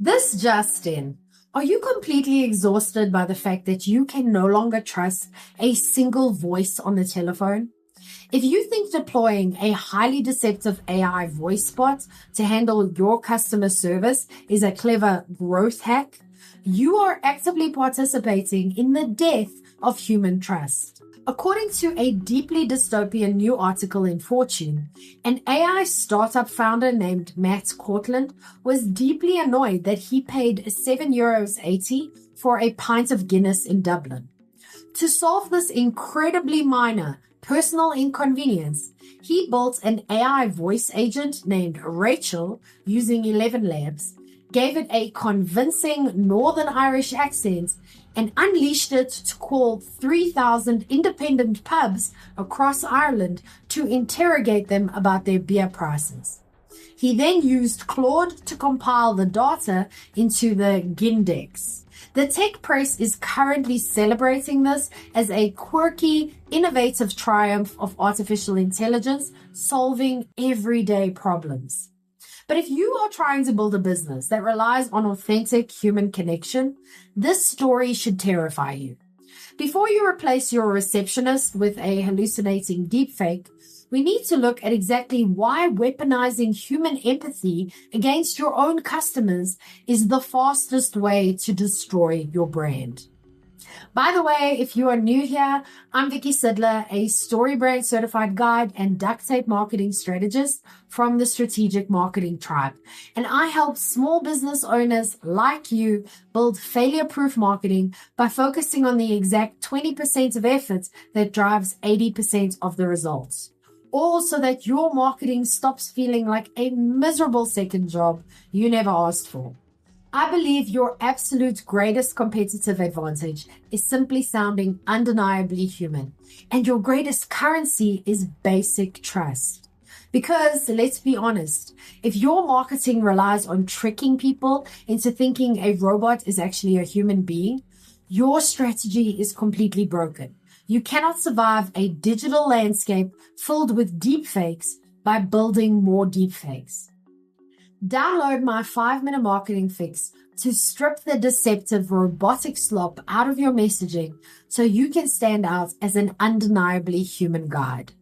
This just in. Are you completely exhausted by the fact that you can no longer trust a single voice on the telephone? If you think deploying a highly deceptive AI voice bot to handle your customer service is a clever growth hack, you are actively participating in the death of human trust. According to a deeply dystopian new article in Fortune, an AI startup founder named Matt Cortland was deeply annoyed that he paid €7.80 for a pint of Guinness in Dublin. To solve this incredibly minor personal inconvenience, he built an AI voice agent named Rachel using 11 Labs, gave it a convincing Northern Irish accent, and unleashed it to call 3,000 independent pubs across Ireland to interrogate them about their beer prices. He then used Claude to compile the data into the Gindex. The tech press is currently celebrating this as a quirky, innovative triumph of artificial intelligence solving everyday problems. But if you are trying to build a business that relies on authentic human connection, this story should terrify you. Before you replace your receptionist with a hallucinating deepfake, we need to look at exactly why weaponizing human empathy against your own customers is the fastest way to destroy your brand. By the way, if you are new here, I'm Vicky Sidler, a StoryBrand certified guide and duct tape marketing strategist from the Strategic Marketing Tribe. And I help small business owners like you build failure-proof marketing by focusing on the exact 20% of effort that drives 80% of the results. All so that your marketing stops feeling like a miserable second job you never asked for. I believe your absolute greatest competitive advantage is simply sounding undeniably human, and your greatest currency is basic trust. Because, let's be honest, if your marketing relies on tricking people into thinking a robot is actually a human being, your strategy is completely broken. You cannot survive a digital landscape filled with deepfakes by building more deepfakes. Download my 5-minute marketing fix to strip the deceptive robotic slop out of your messaging so you can stand out as an undeniably human guide.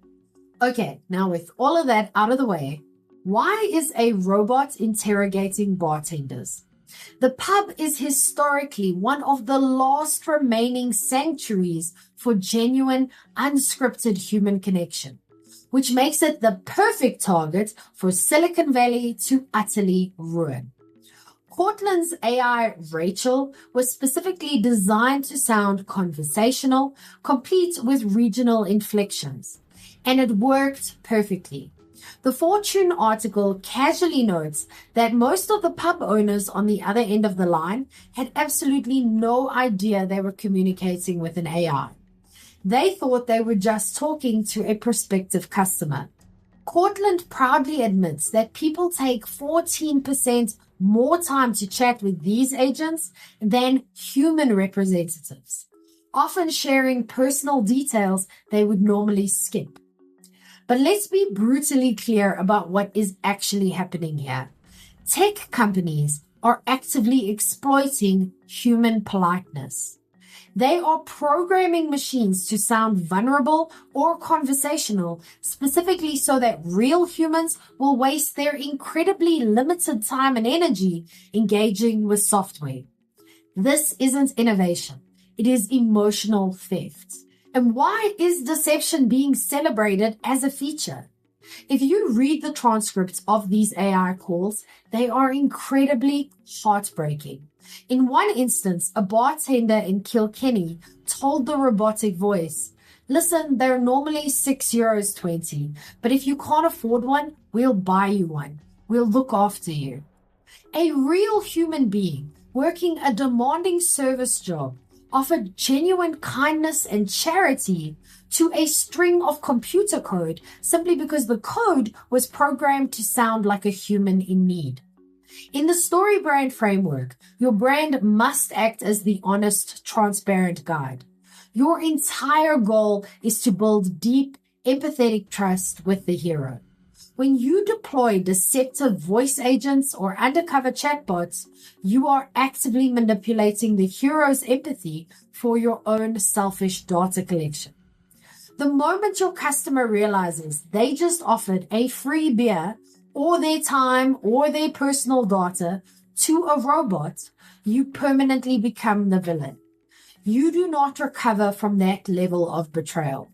Okay, now with all of that out of the way, why is a robot interrogating bartenders? The pub is historically one of the last remaining sanctuaries for genuine, unscripted human connection, which makes it the perfect target for Silicon Valley to utterly ruin. Cortland's AI Rachel was specifically designed to sound conversational, complete with regional inflections, and it worked perfectly. The Fortune article casually notes that most of the pub owners on the other end of the line had absolutely no idea they were communicating with an AI. They thought they were just talking to a prospective customer. Cortland proudly admits that people take 14% more time to chat with these agents than human representatives, often sharing personal details they would normally skip. But let's be brutally clear about what is actually happening here. Tech companies are actively exploiting human politeness. They are programming machines to sound vulnerable or conversational, specifically so that real humans will waste their incredibly limited time and energy engaging with software. This isn't innovation. It is emotional theft. And why is deception being celebrated as a feature? If you read the transcripts of these AI calls, they are incredibly heartbreaking. In one instance, a bartender in Kilkenny told the robotic voice, "Listen, they're normally €6.20, but if you can't afford one, we'll buy you one. We'll look after you." A real human being working a demanding service job offered genuine kindness and charity to a string of computer code simply because the code was programmed to sound like a human in need. In the StoryBrand framework, your brand must act as the honest, transparent guide. Your entire goal is to build deep, empathetic trust with the hero. When you deploy deceptive voice agents or undercover chatbots, you are actively manipulating the hero's empathy for your own selfish data collection. The moment your customer realizes they just offered a free beer or their time or their personal data to a robot, you permanently become the villain. You do not recover from that level of betrayal.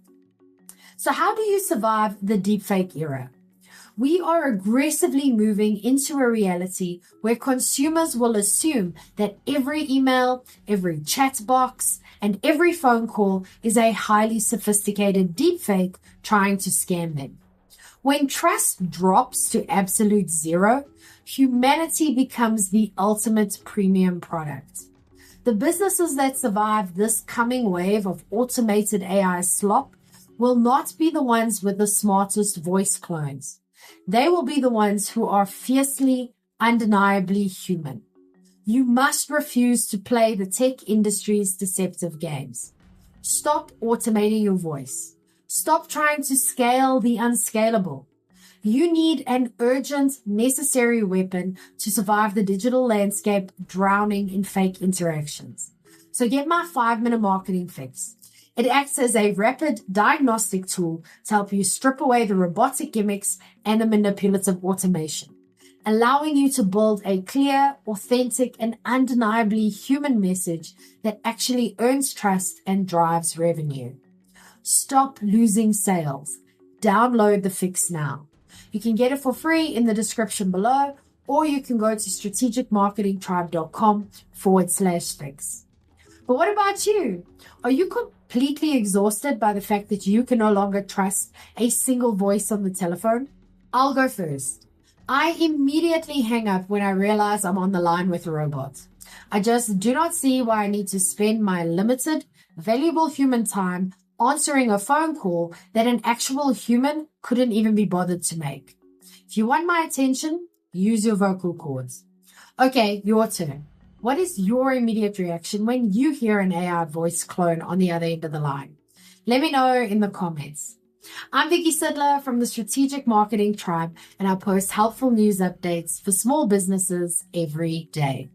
So how do you survive the deepfake era? We are aggressively moving into a reality where consumers will assume that every email, every chat box, and every phone call is a highly sophisticated deepfake trying to scam them. When trust drops to absolute zero, humanity becomes the ultimate premium product. The businesses that survive this coming wave of automated AI slop will not be the ones with the smartest voice clones. They will be the ones who are fiercely, undeniably human. You must refuse to play the tech industry's deceptive games. Stop automating your voice. Stop trying to scale the unscalable. You need an urgent, necessary weapon to survive the digital landscape drowning in fake interactions. So get my 5-minute marketing fix. It acts as a rapid diagnostic tool to help you strip away the robotic gimmicks and the manipulative automation, allowing you to build a clear, authentic, and undeniably human message that actually earns trust and drives revenue. Stop losing sales. Download the fix now. You can get it for free in the description below, or you can go to strategicmarketingtribe.com/fix. But what about you? Are you completely exhausted by the fact that you can no longer trust a single voice on the telephone? I'll go first. I immediately hang up when I realize I'm on the line with a robot. I just do not see why I need to spend my limited, valuable human time answering a phone call that an actual human couldn't even be bothered to make. If you want my attention, use your vocal cords. Okay, your turn. What is your immediate reaction when you hear an AI voice clone on the other end of the line? Let me know in the comments. I'm Vicky Sidler from the Strategic Marketing Tribe, and I post helpful news updates for small businesses every day.